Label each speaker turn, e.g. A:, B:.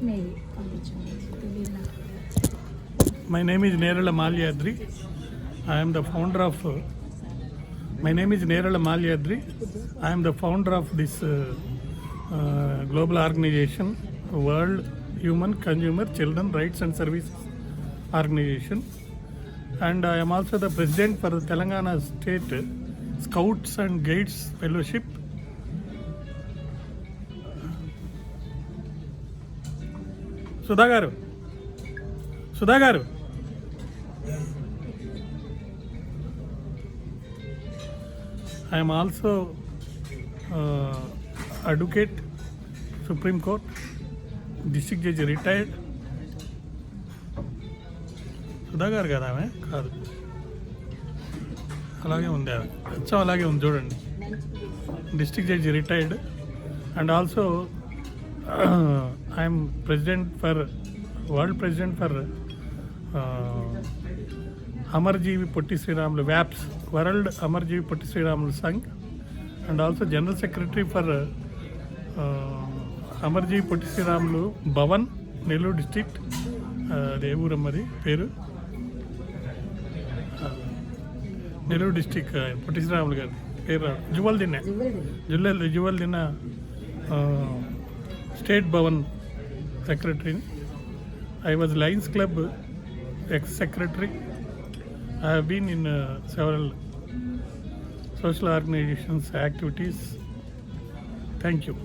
A: My name is Nerella Malyadri. I am the founder of. My name is Nerella Malyadri. I am the founder of this global organization, World Human Consumer Children Rights and Services Organization, and I am also the president for the Telangana State Scouts and Guides Fellowship. Sudha Garu. I am also advocate, Supreme Court, district judge retired. Sudha గారు కదా ఆమె కాదు, అలాగే ఉంది ఆమె, అచ్చం అలాగే ఉంది చూడండి. District judge retired and also I'm president for world president for Amarjeevi Potti Sriramulu వ్యాప్స్ world Amarjeevi Potti Sriramulu Sangh and also general secretary for Amarjeevi Potti Sriramulu Bhavan Nellore district. అదే ఊరమ్మది పేరు, నెల్లూరు డిస్టిక్ పొట్టి శ్రీరాములు గారి పేరు జువల్దిన్న స్టేట్ భవన్ సెక్రటరీని. I was Lions Club ex-secretary. I have been in several social organizations activities. Thank you.